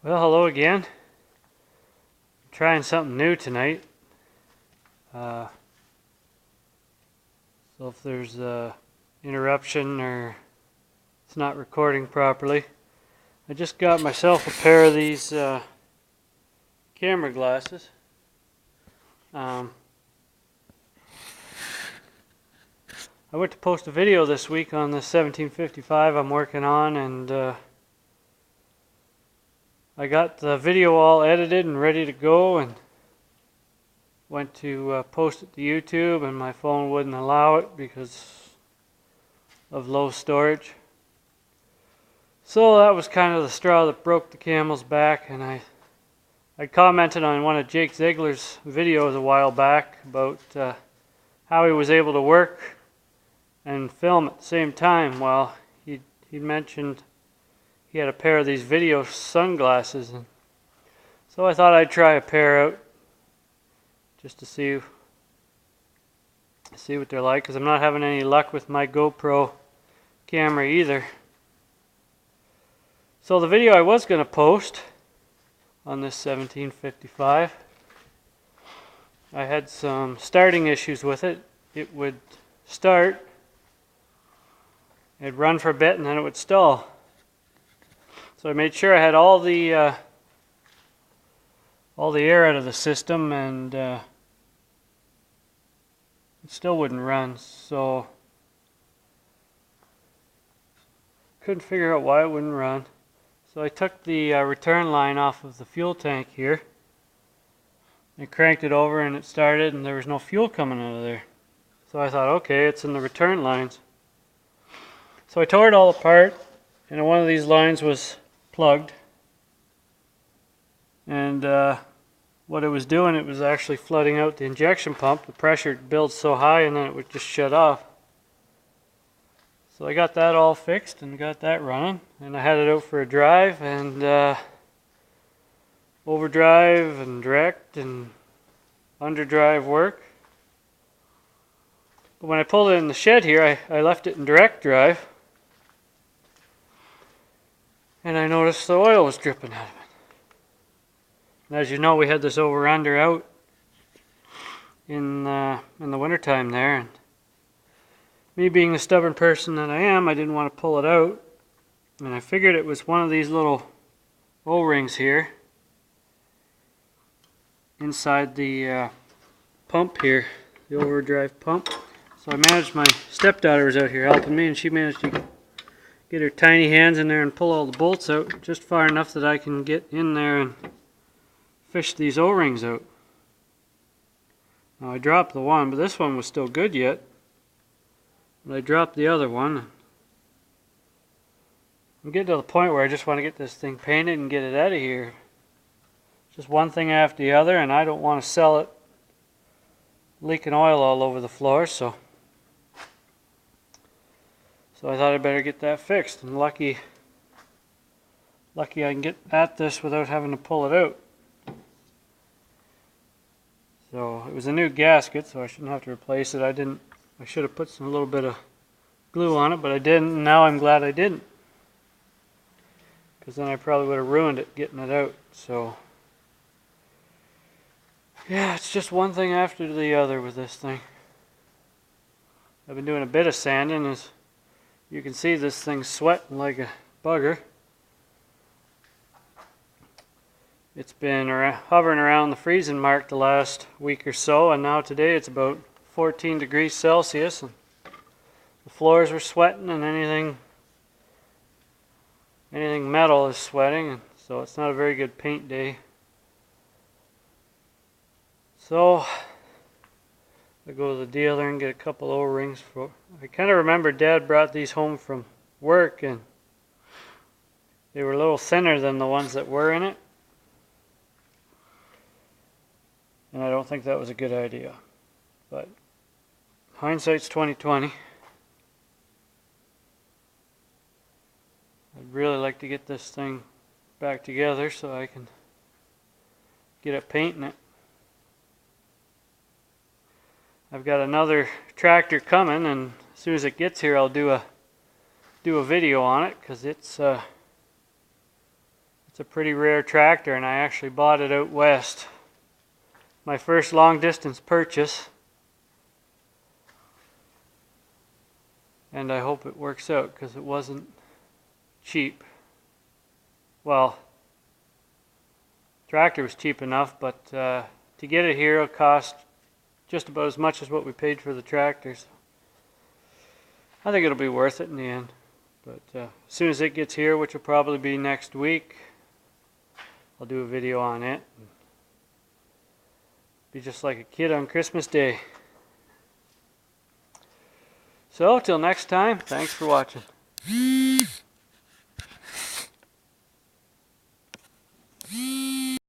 Well, hello again. I'm trying something new tonight. So if there's a interruption or it's not recording properly, I just got myself a pair of these camera glasses. I went to post a video this week on the 1755 I'm working on, and I got the video all edited and ready to go, and went to post it to YouTube, and my phone wouldn't allow it because of low storage. So that was kind of the straw that broke the camel's back, and I commented on one of Jake Ziegler's videos a while back about how he was able to work and film at the same time. Well, he mentioned he had a pair of these video sunglasses, and so I thought I'd try a pair out just to see what they're like, because I'm not having any luck with my GoPro camera either. So the video I was going to post on this 1755, I had some starting issues with it. It would start, it'd run for a bit, and then it would stall. So I made sure I had all the air out of the system, and it still wouldn't run. So couldn't figure out why it wouldn't run. So I took the return line off of the fuel tank here and cranked it over, and it started, and there was no fuel coming out of there. So I thought, okay, it's in the return lines. So I tore it all apart, and one of these lines was plugged, and what it was doing, it was actually flooding out the injection pump. The pressure builds so high, and then it would just shut off. So I got that all fixed and got that running, and I had it out for a drive, and overdrive and direct and underdrive work. But when I pulled it in the shed here, I left it in direct drive, and I noticed the oil was dripping out of it. And as you know, we had this over-under out in the wintertime there, and me being the stubborn person that I am, I didn't want to pull it out, and I figured it was one of these little O-rings here inside the pump here, the overdrive pump. So I managed, my stepdaughter was out here helping me, and she managed to get her tiny hands in there and pull all the bolts out just far enough that I can get in there and fish these O-rings out. Now I dropped the one, but this one was still good yet. But I dropped the other one. I'm getting to the point where I just want to get this thing painted and get it out of here. Just one thing after the other, and I don't want to sell it leaking oil all over the floor, so I thought I'd better get that fixed, and lucky I can get at this without having to pull it out. So it was a new gasket, so I shouldn't have to replace it. I should have put a little bit of glue on it, but I didn't, and now I'm glad I didn't, because then I probably would have ruined it getting it out. So yeah, it's just one thing after the other with this thing. I've been doing a bit of sanding. As you can see, this thing's sweating like a bugger. It's been hovering around the freezing mark the last week or so, and now today it's about 14 degrees Celsius, and the floors were sweating, and anything metal is sweating, and so it's not a very good paint day. So I go to the dealer and get a couple O-rings. I kind of remember Dad brought these home from work, and they were a little thinner than the ones that were in it, and I don't think that was a good idea. But hindsight's 20/20. I'd really like to get this thing back together so I can get it painting it. I've got another tractor coming, and as soon as it gets here, I'll do a video on it, because it's It's a pretty rare tractor, and I actually bought it out west. My first long distance purchase. And I hope it works out, because it wasn't cheap. Well, tractor was cheap enough, but to get it here it'll cost just about as much as what we paid for the tractors. I think it'll be worth it in the end. But as soon as it gets here, which will probably be next week, I'll do a video on it. Be just like a kid on Christmas Day. So, till next time, thanks for watching.